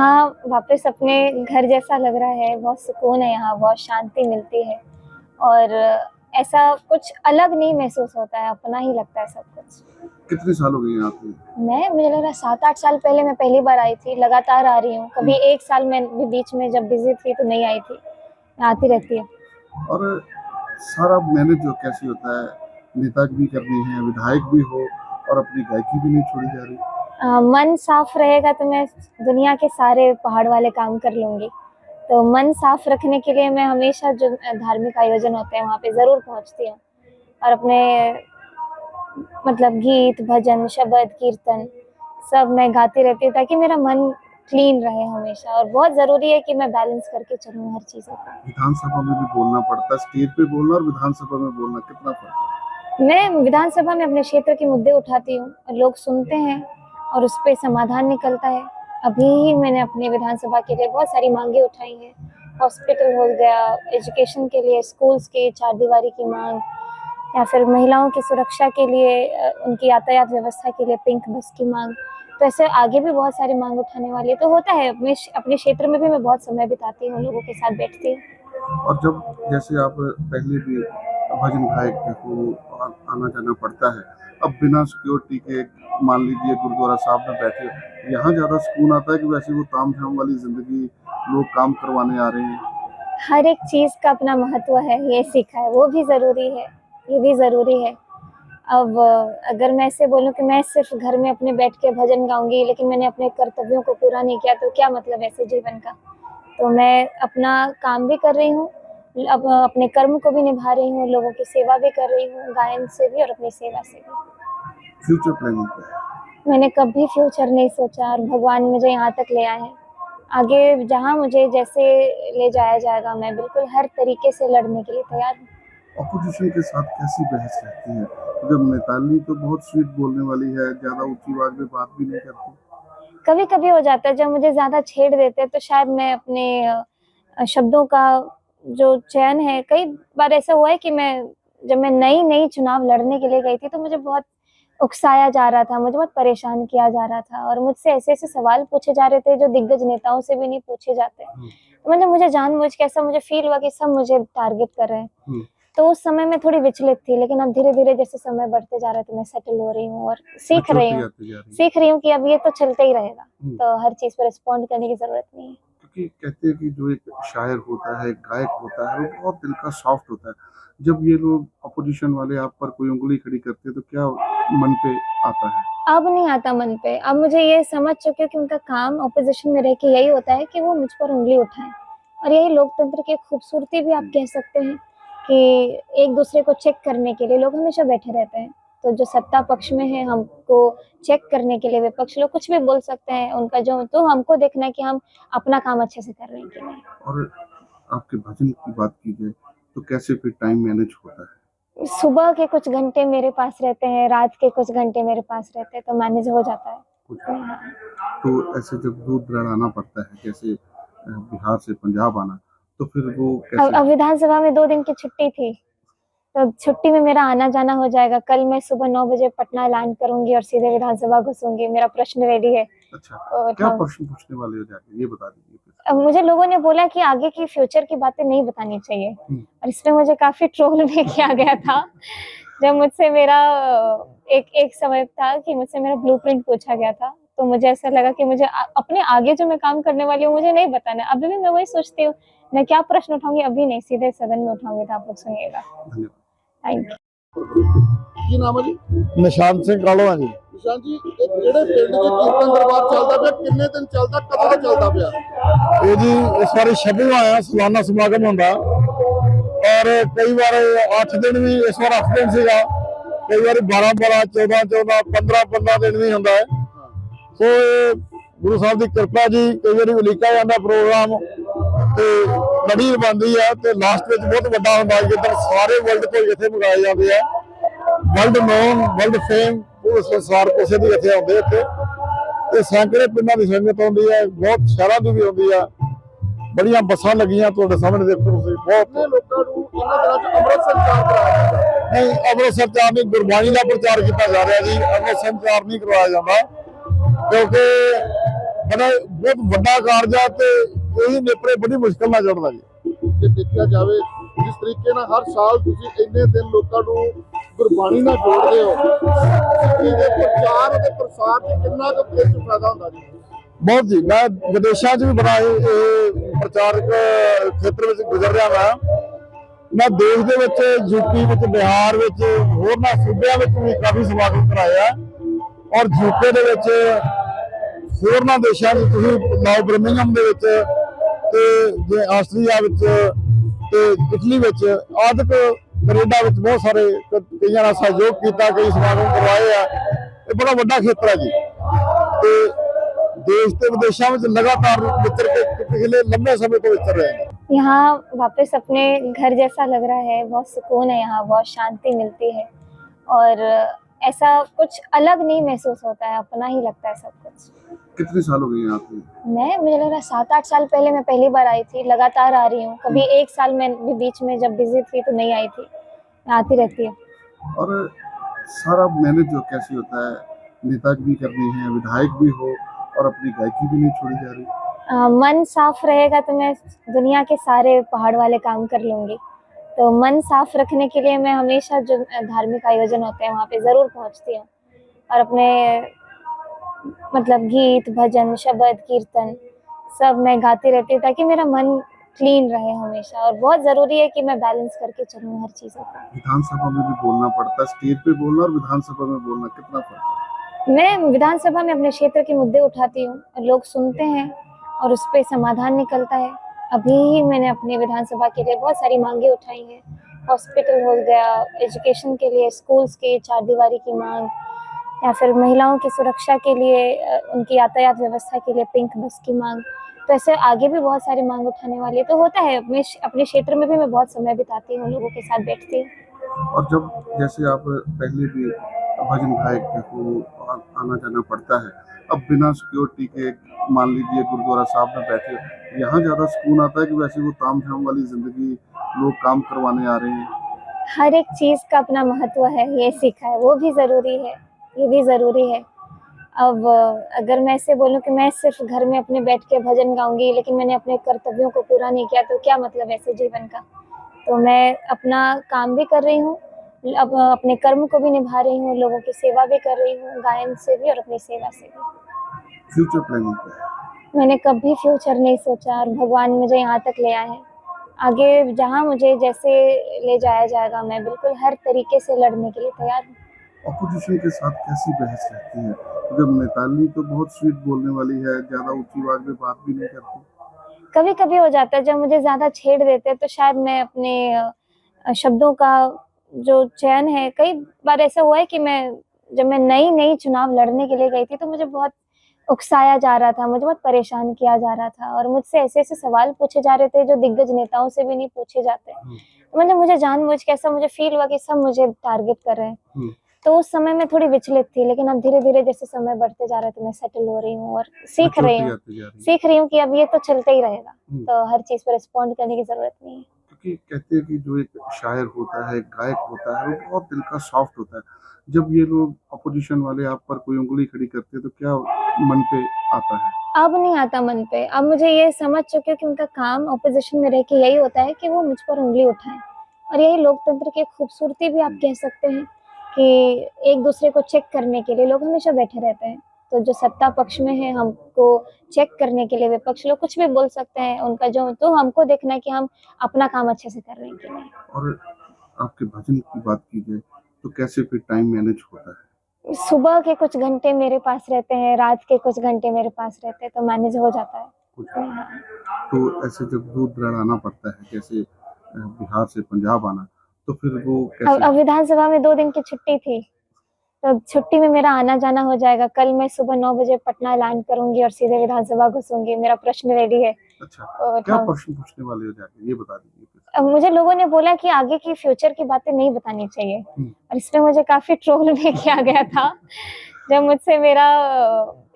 यहाँ वापस अपने घर जैसा लग रहा है, बहुत सुकून है यहाँ, बहुत शांति मिलती है और ऐसा कुछ अलग नहीं महसूस होता है, अपना ही लगता है सब कुछ। कितने साल हो गए यहाँ पे? मुझे लग रहा है 7-8 साल पहले मैं पहली बार आई थी, लगातार आ रही हूँ। कभी 1 साल मैं भी बीच में जब बिज़ी थी तो नहीं आई थी, मैं आती रहती हूँ। और सारा मैनेज जो कैसे होता है, नेता भी करनी है, विधायक भी हो और अपनी गायकी भी नहीं छोड़ी जा रही? मन साफ रहेगा तो मैं दुनिया के सारे पहाड़ वाले काम कर लूँगी। तो मन साफ रखने के लिए मैं हमेशा जो धार्मिक आयोजन होते हैं वहाँ पे ज़रूर पहुँचती हूँ और अपने मतलब गीत, भजन, शबद, कीर्तन सब मैं गाती रहती हूँ ताकि मेरा मन क्लीन रहे हमेशा और बहुत ज़रूरी है कि मैं बैलेंस करके चलूँ हर चीज़ों को। विधानसभा में भी बोलना पड़ता है, स्टेज पे बोलना और विधानसभा में बोलना कितना फर्क है? मैं विधानसभा में अपने क्षेत्र के मुद्दे उठाती हूँ और लोग सुनते हैं और उस पे समाधान निकलता है। अभी ही मैंने अपने विधानसभा के लिए बहुत सारी मांगे उठाई हैं। हॉस्पिटल हो गया, एजुकेशन के लिए स्कूल्स की चारदीवारी की मांग या फिर महिलाओं की सुरक्षा के लिए उनकी यातायात व्यवस्था के लिए पिंक बस की मांग। तो ऐसे आगे भी बहुत सारी मांग उठाने वाली है। तो होता है अपने क्षेत्र में भी मैं बहुत समय बिताती हूँ, लोगों के साथ बैठती हूँ। और जब जैसे आप पहले भी भजन गायक हो, आना जाना पड़ता है, अब बिना सिक्योरिटी के मान लीजिए गुरुद्वारा साहब में बैठे, यहाँ ज़्यादा सुकून आता है कि वैसे वो ताम-झाम वाली ज़िंदगी लोग काम करवाने आ रहे हैं? हर एक चीज़ का अपना महत्व है, ये सीखा है, वो भी ज़रूरी है, ये भी ज़रूरी है। अब अगर मैं ऐसे बोलूँ कि मैं सिर्फ़ घर में अपने बैठ के भजन गाऊँगी, लेकिन मैंने अपने कर्तव्यों को पूरा नहीं किया, तो क्या मतलब ऐसे जीवन का? तो मैं अपना काम भी कर रही हूँ, अब अपने कर्म को भी निभा रही हूँ, लोगों की सेवा भी कर रही हूँ, गायन से भी और अपनी सेवा से भी। फ्यूचर प्लानिंग क्या है? मैंने कभी फ्यूचर नहीं सोचा और भगवान मुझे यहाँ तक ले आए हैं। आगे जहाँ मुझे जैसे ले जाया जाएगा, मैं बिल्कुल हर तरीके से लड़ने के लिए तैयार हूँ। ऑपोजिशन के साथ कैसी बहस रहती है? क्योंकि मिताली तो बहुत स्वीट बोलने वाली है, ज़्यादा ऊँची आवाज़ में बात भी नहीं करती। कभी-कभी हो जाता है, जब मुझे ज़्यादा छेड़ देते हैं, तो शायद मैं अपने शब्दों का जो चयन है, कई बार ऐसा हुआ है कि जब मैं नई-नई चुनाव लड़ने के लिए गई थी, तो मुझे बहुत उकसाया जा रहा था, मुझे बहुत परेशान किया जा रहा था और मुझसे ऐसे-ऐसे सवाल पूछे जा रहे थे, जो दिग्गज नेताओं से भी नहीं पूछे जाते। तो मतलब मुझे जानबूझ के ऐसा मुझे फ़ील हुआ कि सब मुझे टारगेट कर रहे हैं। तो उस समय मैं थोड़ी विचलित थी, लेकिन अब धीरे-धीरे जैसे समय बढ़ते जा रहा है, तो मैं सेटल हो रही हूँ और सीख रही हूँ कि अब ये तो चलता ही रहेगा, तो हर चीज़ पे रिस्पॉन्ड करने की ज़रूरत नहीं है। क्योंकि कहते हैं कि जो एक शायर होता है, गायक होता है, वो बहुत दिल का सॉफ्ट होता है। जब ये लोग अपोजिशन वाले आप पर कोई उँगली खड़ी करते हैं, तो क्या मन पे आता है? अब नहीं आता मन पे, अब मुझे ये समझ चुकी हूँ कि उनका काम अपोज़िशन में रह के यही होता है कि वो मुझ पर उँगली उठाएँ और यही लोकतंत्र की खूबसूरती भी आप कह सकते हैं कि एक-दूसरे को चेक करने के लिए लोग हमेशा बैठे रहते हैं। तो जो सत्ता पक्ष में है, हमको चेक करने के लिए विपक्ष लोग कुछ भी बोल सकते हैं, उनका जो तो हमको देखना है कि हम अपना काम अच्छे से कर रहे हैं कि नहीं। और आपके भजन की बात की जाए, तो कैसे फिर टाइम मैनेज होता है? सुबह के कुछ घंटे मेरे पास रहते हैं, रात के कुछ घंटे मेरे पास रहते हैं, तो मैनेज हो जाता है। हाँ। तो ऐसे जब दूर-दरार आना पड़ता है, जैसे बिहार से पंजाब आना, तो फिर वो कैसे? अब विधानसभा में 2 दिन की छुट्टी थी, तो छुट्टी में मेरा आना-जाना हो जाएगा। कल मैं सुबह 9 बजे पटना लैंड करूँगी और सीधे विधानसभा घुसूँगी। मेरा प्रश्न रेडी है। अच्छा, और क्या हाँ, प्रश्न पूछने वाले हो जाके, ये बता दीजिए फिर? अब मुझे लोगों ने बोला कि आगे की फ्यूचर की बातें नहीं बतानी चाहिए और इसमें मुझे काफ़ी ट्रोल भी किया गया था। जब मुझसे मेरा एक समय था कि मुझसे मेरा ब्लूप्रिंट पूछा गया था, तो मुझे ऐसा लगा कि मुझे अपने आगे जो मैं काम करने वाली हूँ, मुझे नहीं बताना है। अभी भी मैं वही सोचती हूँ, मैं क्या प्रश्न उठाऊँगी अभी नहीं, सीधे सदन में उठाऊँगी तो आप लोग सुनिएगा। Thank you. ਕੀ ਨਾਮ ਹੈ ਜੀ? ਨਿਸ਼ਾਨ ਸਿੰਘ ਕਾਲੋਆ ਜੀ। ਨਿਸ਼ਾਨ ਜੀ, ਜਿਹੜੇ ਪਿੰਡ 'ਚ ਕੀਰਤਨ ਦਰਬਾਰ ਚੱਲਦਾ ਪਿਆ, ਕਿੰਨੇ ਦਿਨ ਚੱਲਦਾ, ਕਦੋਂ ਦਾ ਚੱਲਦਾ ਪਿਆ? ਇਹ ਜੀ ਇਸ ਵਾਰੀ 26ਵਾਂ ਆਇਆ, ਸਾਲਾਨਾ ਸਮਾਗਮ ਹੁੰਦਾ ਔਰ ਕਈ ਵਾਰ 8 ਦਿਨ ਵੀ, ਇਸ ਵਾਰ 8 ਦਿਨ ਸੀਗਾ, ਕਈ ਵਾਰੀ 12-12, 14-14, 15-15 ਦਿਨ ਵੀ ਹੁੰਦਾ ਹੈ। ਸੋ ਇਹ ਗੁਰੂ ਸਾਹਿਬ ਦੀ ਕਿਰਪਾ ਜੀ, ਕਈ ਵਾਰੀ ਉਲੀਕਾ ਜਾਂਦਾ ਪ੍ਰੋਗਰਾਮ ਤੇ ਲੜੀ ਬਣਦੀ ਆ ਤੇ ਲਾਸਟ ਵਿੱਚ ਬਹੁਤ ਵੱਡਾ ਹੁੰਦਾ ਜਿੱਦਾਂ ਸਾਰੇ ਵਰਲਡ ਤੋਂ ਇੱਥੇ ਮੰਗਾਏ ਜਾਂਦੇ ਆ। ਵਰਲਡ ਨੋਨ, ਵਰਲਡ ਫੇਮ, ਉਹ ਸੰਸਾਰ ਕਿਸੇ ਦੀ ਇੱਥੇ ਆਉਂਦੇ ਇੱਥੇ ਤੇ ਸੈਂਕੜੇ ਪਿੰਡਾਂ ਦੀ ਸੰਗਤ ਆਉਂਦੀ ਹੈ, ਬਹੁਤ ਸ਼ਹਿਰਾਂ ਦੀ ਵੀ ਆਉਂਦੀ ਆ। ਬੜੀਆਂ ਬੱਸਾਂ ਲੱਗੀਆਂ ਤੁਹਾਡੇ ਸਾਹਮਣੇ ਦੇਖੋ ਤੁਸੀਂ, ਬਹੁਤ ਲੋਕਾਂ ਨੂੰ ਇਹਨਾਂ ਦਿਨਾਂ 'ਚ ਅੰਮ੍ਰਿਤ ਸੰਚਾਰ ਕਰਾਇਆ ਜਾਂਦਾ? ਨਹੀਂ, ਅੰਮ੍ਰਿਤ ਸੰਚਾਰ ਨਹੀਂ, ਗੁਰਬਾਣੀ ਦਾ ਪ੍ਰਚਾਰ ਕੀਤਾ ਜਾ ਰਿਹਾ ਜੀ। ਅੰਮ੍ਰਿਤ ਸੰਚਾਰ ਨਹੀਂ ਕਰਵਾਇਆ ਜਾਂਦਾ ਕਿਉਂਕਿ बड़ा बहुत बड़ा कारज है ते यही नेपरे बड़ी मुश्किल ਨਾਲ ਜੁੜਦਾ ਜੀ। ਜੇ ਦੇਖਿਆ ਜਾਵੇ ਜਿਸ ਤਰੀਕੇ ਨਾਲ ਹਰ ਸਾਲ ਤੁਸੀਂ ਇੰਨੇ ਦਿਨ ਲੋਕਾਂ ਨੂੰ ਗੁਰਬਾਣੀ ਨਾਲ ਜੋੜਦੇ ਹੋ, ਸਿੱਖੀ ਦੇ ਪ੍ਰਚਾਰ ਅਤੇ ਪ੍ਰਸਾਰ 'ਚ ਕਿੰਨਾ ਕੁ ਇਸ 'ਚ ਫਾਇਦਾ ਹੁੰਦਾ ਜੀ? ਬਹੁਤ ਜੀ, ਮੈਂ ਵਿਦੇਸ਼ਾਂ 'ਚ ਵੀ ਬੜਾ ਇਹ ਪ੍ਰਚਾਰਕ ਖੇਤਰ ਵਿੱਚ ਗੁਜ਼ਰ ਰਿਹਾ ਮੈਂ ਦੇਸ਼ ਦੇ ਵਿੱਚ ਯੂਪੀ ਵਿੱਚ, ਬਿਹਾਰ ਵਿੱਚ, ਹੋਰਨਾਂ ਸੂਬਿਆਂ ਵਿੱਚ ਵੀ ਕਾਫੀ ਸਮਾਗਮ ਕਰਾਇਆ ਔਰ ਯੂਕੇ ਦੇ ਵਿੱਚ, ਹੋਰਨਾਂ ਦੇਸ਼ਾਂ 'ਚ ਤੁਸੀਂ ਲਾਓ ਬਰਮਿੰਘਮ ਦੇ ਵਿੱਚ ਤੇ ਜੇ ਆਸਟਰੀਆ ਵਿੱਚ ਤੇ ਇਟਲੀ ਵਿੱਚ ਆਦਿਕ ਕੈਨੇਡਾ ਵਿੱਚ ਬਹੁਤ ਸਾਰੇ ਕਈਆਂ ਨਾਲ ਸਹਿਯੋਗ ਕੀਤਾ, ਕਈ ਸਮਾਗਮ ਕਰਵਾਏ ਆ। ਇਹ ਬੜਾ ਵੱਡਾ ਖੇਤਰ ਹੈ ਜੀ ਤੇ देश के विदेशों में लगातार विचर के पिछले लंबे समय को विचर रहे हैं। यहाँ वापस अपने घर जैसा लग रहा है, बहुत सुकून है, यहाँ बहुत शांति मिलती है और ऐसा कुछ अलग नहीं महसूस होता है, अपना ही लगता है सब कुछ। कितने साल हो गए यहाँ पे? मुझे लग रहा है 7-8 साल पहले मैं पहली बार आई थी, लगातार आ रही हूँ। कभी एक साल में भी बीच में जब बिजी थी तो नहीं आई थी, मैं आती रहती हूँ। और सारा मैनेज जो कैसे होता है, नेता भी करनी है, विधायक भी हो और अपनी गायकी भी नहीं छोड़ी जा रही? मन साफ रहेगा तो मैं दुनिया के सारे पहाड़ वाले काम कर लूँगी। तो मन साफ रखने के लिए मैं हमेशा जो धार्मिक आयोजन होते हैं वहाँ पे ज़रूर पहुँचती हूँ और अपने मतलब गीत, भजन, शब्द, कीर्तन सब मैं गाती रहती हूँ ताकि मेरा मन क्लीन रहे हमेशा। और बहुत ज़रूरी है कि मैं बैलेंस करके चलूँ हर चीज़ों को। विधानसभा में भी बोलना पड़ता है, स्टेज पे बोलना और विधानसभा में बोलना कितना फर्क है? मैं विधानसभा में अपने क्षेत्र के मुद्दे उठाती हूँ, लोग सुनते हैं और उस पर समाधान निकलता है। अभी ही मैंने अपनी विधानसभा के लिए बहुत सारी मांगे उठाई हैं। हॉस्पिटल हो गया, एजुकेशन के लिए स्कूल्स की चारदीवारी की मांग, या फिर महिलाओं की सुरक्षा के लिए उनकी यातायात व्यवस्था के लिए पिंक बस की मांग। तो ऐसे आगे भी बहुत सारी मांग उठाने वाली तो होता है। अपने क्षेत्र में भी मैं बहुत समय बिताती हूँ, लोगों के साथ बैठती हूँ। और जब जैसे आप पहले भी भजन गायक को आना जाना पड़ता है, अब बिना सिक्योरिटी के मान लीजिए गुरुद्वारा साहब में बैठे, यहाँ ज़्यादा सुकून आता है कि वैसे वो ताम झाम वाली जिंदगी लोग काम करवाने आ रहे हैं? हर एक चीज़ का अपना महत्व है, ये सीखा है, वो भी ज़रूरी है, ये भी ज़रूरी है। अब अगर मैं ऐसे बोलूँ कि मैं सिर्फ घर में अपने बैठ के भजन गाऊंगी लेकिन मैंने अपने कर्तव्यों को पूरा नहीं किया तो क्या मतलब ऐसे जीवन का। तो मैं अपना काम भी कर रही हूँ, अब अपने कर्म को भी निभा रही हूँ, लोगों की सेवा भी कर रही हूँ, गायन से भी और अपनी सेवा से भी। फ्यूचर प्लानिंग क्या है? मैंने कभी फ्यूचर नहीं सोचा और भगवान मुझे यहाँ तक ले आए हैं। आगे जहाँ मुझे जैसे ले जाया जाएगा मैं बिल्कुल हर तरीके से लड़ने के लिए तैयार हूँ। ऑपोजिशन के साथ कैसी बहस रहती है? क्योंकि मिताली तो बहुत स्वीट बोलने वाली है, ज़्यादा ऊंची आवाज में बात भी नहीं करती। कभी कभी हो जाता है जब मुझे ज़्यादा छेड़ देते हैं तो शायद मैं अपने शब्दों का जो चयन है, कई बार ऐसा हुआ है कि जब मैं नई चुनाव लड़ने के लिए गई थी तो मुझे बहुत उकसाया जा रहा था, मुझे बहुत परेशान किया जा रहा था और मुझसे ऐसे सवाल पूछे जा रहे थे जो दिग्गज नेताओं से भी नहीं पूछे जाते। मतलब मुझे जानबूझ के ऐसा मुझे फील हुआ कि सब मुझे टारगेट कर रहे हैं। तो उस समय मैं थोड़ी विचलित थी, लेकिन अब धीरे धीरे जैसे समय बढ़ते जा रहा है तो मैं सेटल हो रही हूँ और सीख रही हूँ कि अब ये तो चलता ही रहेगा, तो हर चीज पर रिस्पॉन्ड करने की जरूरत नहीं है। क्योंकि कहते हैं कि जो एक शायर होता है, गायक होता है, वो बहुत दिल का सॉफ्ट होता है। जब ये लोग अपोजिशन वाले आप पर कोई उंगली खड़ी करते हैं तो क्या मन पे आता है? अब नहीं आता मन पे। अब मुझे ये समझ चुके कि उनका काम अपोजिशन में रह के यही होता है कि वो मुझ पर उंगली उठाएं, और यही लोकतंत्र की खूबसूरती भी आप कह सकते हैं कि एक दूसरे को चेक करने के लिए लोग हमेशा बैठे रहते हैं। तो जो सत्ता पक्ष में है हमको चेक करने के लिए विपक्ष लोग कुछ भी बोल सकते हैं, उनका जो तो हमको देखना है कि हम अपना काम अच्छे से कर रहे हैं कि नहीं। और आपके भजन की बात की जाए तो कैसे फिर टाइम मैनेज होता है? सुबह के कुछ घंटे मेरे पास रहते हैं, रात के कुछ घंटे मेरे पास रहते हैं, तो मैनेज हो जाता है। हाँ। तो ऐसे जब दूर दराड़ आना पड़ता है, जैसे बिहार से पंजाब आना, तो फिर वो कैसे? अब विधानसभा में 2 दिन की छुट्टी थी, तो छुट्टी में मेरा आना जाना हो जाएगा। कल मैं सुबह 9 बजे पटना लैंड करूंगी और सीधे विधानसभा घुसूंगी। मेरा प्रश्न रेडी है। अच्छा, क्या प्रश्न पूछने वाले हो जाके ये बता दीजिए। अब मुझे लोगों ने बोला कि आगे की फ्यूचर की बातें नहीं बतानी चाहिए, और इसमें मुझे काफी ट्रोल भी किया गया था। जब मुझसे मेरा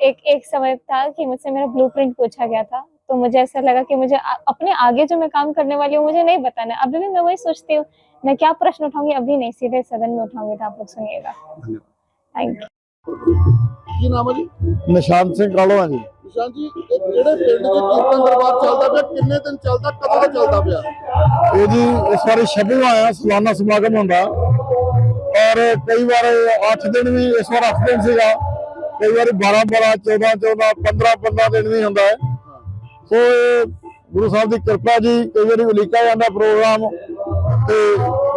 एक समय था कि मुझसे मेरा ब्लूप्रिंट पूछा गया था, तो मुझे ऐसा लगा कि मुझे अपने आगे जो मैं काम करने वाली हूँ मुझे नहीं बताना। अभी भी मैं वही सोचती हूँ, मैं क्या प्रश्न उठाऊंगी अभी नहीं, सीधे सदन में उठाऊंगी, तो आप लोग सुनिएगा। Thank you. ਕੀ ਨਾਮ ਹੈ ਜੀ? ਨਿਸ਼ਾਨ ਸਿੰਘ ਕਾਲੋਆ ਜੀ। ਨਿਸ਼ਾਨ ਜੀ ਇਹ ਕਿਹੜੇ ਪਿੰਡ 'ਚ ਕੀਰਤਨ ਦਰਬਾਰ ਚੱਲਦਾ ਪਿਆ, ਕਿੰਨੇ ਦਿਨ ਚੱਲਦਾ, ਕਦੋਂ ਦਾ ਚੱਲਦਾ ਪਿਆ? ਇਹ ਜੀ ਇਸ ਵਾਰੀ 26ਵਾਂ ਆਇਆ ਸਾਲਾਨਾ ਸਮਾਗਮ ਹੁੰਦਾ ਔਰ ਕਈ ਵਾਰ 8 ਦਿਨ ਵੀ, ਇਸ ਵਾਰ 8 ਦਿਨ ਸੀਗਾ, ਕਈ ਵਾਰੀ 12 14 15 ਦਿਨ ਵੀ ਹੁੰਦਾ ਹੈ। ਸੋ ਇਹ ਗੁਰੂ ਸਾਹਿਬ ਦੀ ਕਿਰਪਾ ਜੀ, ਕਈ ਵਾਰੀ ਉਲੀਕਾ ਜਾਂਦਾ ਪ੍ਰੋਗਰਾਮ ਤੇ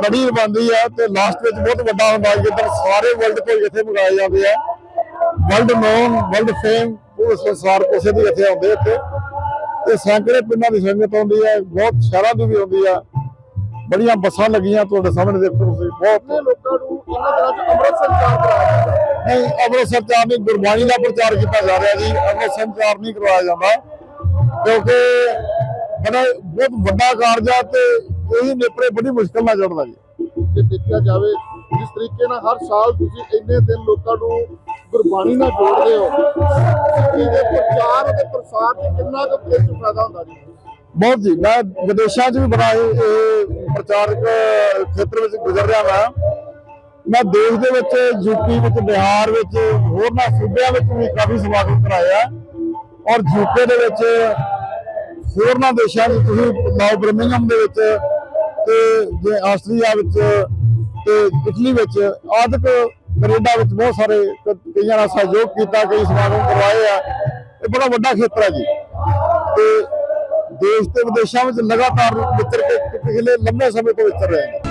ਲੜੀ ਬਣਦੀ ਹੈ ਤੇ ਲਾਸਟ ਵਿੱਚ ਬਹੁਤ ਵੱਡਾ ਹੁੰਦਾ ਜਿੱਦਾਂ ਸਾਰੇ ਵਰਲਡ ਤੋਂ ਇੱਥੇ ਮੰਗਾਏ ਜਾਂਦੇ ਆ, ਵਰਲਡ ਨੋਨ, ਵਰਲਡ ਫੇਮ, ਉਹ ਸੰਸਾਰ ਕਿਸੇ ਦੀ ਇੱਥੇ ਆਉਂਦੇ ਇੱਥੇ ਤੇ ਸੈਂਕੜੇ ਪਿੰਡਾਂ ਦੀ ਸੰਗਤ ਆਉਂਦੀ ਹੈ, ਬਹੁਤ ਸ਼ਹਿਰਾਂ ਦੀ ਵੀ ਆਉਂਦੀ ਆ, ਬੜੀਆਂ ਬੱਸਾਂ ਲੱਗੀਆਂ ਤੁਹਾਡੇ ਸਾਹਮਣੇ ਦੇਖੋ ਤੁਸੀਂ। ਬਹੁਤ ਲੋਕਾਂ ਨੂੰ ਇਹਨਾਂ ਦਿਨਾਂ 'ਚ ਅੰਮ੍ਰਿਤ ਸੰਚਾਰ ਕਰਾਇਆ ਜਾਂਦਾ? ਨਹੀਂ, ਅੰਮ੍ਰਿਤ ਸੰਚਾਰ ਨਹੀਂ, ਗੁਰਬਾਣੀ ਦਾ ਪ੍ਰਚਾਰ ਕੀਤਾ ਜਾ ਰਿਹਾ ਜੀ, ਅੰਮ੍ਰਿਤ ਸੰਚਾਰ ਨਹੀਂ ਕਰਵਾਇਆ ਜਾਂਦਾ ਕਿਉਂਕਿ ਬਹੁਤ ਵੱਡਾ ਕਾਰਜ ਆ ਤੇ ਇਹੀ ਨੇਪਰੇ ਬੜੀ ਮੁਸ਼ਕਲ ਨਾਲ ਚੜ੍ਹਦਾ ਜੀ। ਜੇ ਦੇਖਿਆ ਜਾਵੇ ਜਿਸ ਤਰੀਕੇ ਨਾਲ ਹਰ ਸਾਲ ਤੁਸੀਂ ਇੰਨੇ ਦਿਨ ਲੋਕਾਂ ਨੂੰ ਗੁਰਬਾਣੀ ਨਾਲ ਜੋੜਦੇ ਹੋ, ਇਹਦੇ ਪ੍ਰਚਾਰ ਅਤੇ ਪ੍ਰਸਾਰ 'ਚ ਕਿੰਨਾ ਕੁ ਫਾਇਦਾ ਹੁੰਦਾ ਜੀ? ਬਹੁਤ ਜੀ, ਮੈਂ ਵਿਦੇਸ਼ਾਂ 'ਚ ਵੀ ਬੜਾ ਇਹ ਪ੍ਰਚਾਰਕ ਖੇਤਰ ਵਿੱਚ ਗੁਜ਼ਰ ਰਿਹਾ ਮੈਂ ਦੇਸ਼ ਦੇ ਵਿੱਚ ਯੂਪੀ ਵਿੱਚ, ਬਿਹਾਰ ਵਿੱਚ, ਹੋਰਨਾਂ ਸੂਬਿਆਂ ਵਿੱਚ ਵੀ ਕਾਫੀ ਸਮਾਗਮ ਕਰਾਇਆ ਔਰ ਯੂਕੇ ਦੇ ਵਿੱਚ, ਹੋਰਨਾਂ ਦੇਸ਼ਾਂ 'ਚ ਤੁਸੀਂ ਲਾਓ ਬਰਮਿੰਘਮ ਦੇ ਵਿੱਚ ਤੇ ਜੇ ਆਸਟਰੀਆ ਵਿੱਚ ਤੇ ਇਟਲੀ ਵਿੱਚ ਆਦਿਕ, ਕੈਨੇਡਾ ਵਿੱਚ ਬਹੁਤ ਸਾਰੇ ਕਈਆਂ ਨਾਲ ਸਹਿਯੋਗ ਕੀਤਾ, ਕਈ ਸਮਾਗਮ ਕਰਵਾਏ ਆ। ਇਹ ਬੜਾ ਵੱਡਾ ਖੇਤਰ ਹੈ ਜੀ ਤੇ ਦੇਸ਼ ਤੇ ਵਿਦੇਸ਼ਾਂ ਵਿੱਚ ਲਗਾਤਾਰ ਵਿਚਰ ਕੇ ਪਿਛਲੇ ਲੰਬੇ ਸਮੇਂ ਤੋਂ ਵਿਚਰ ਰਹੇ ਨੇ।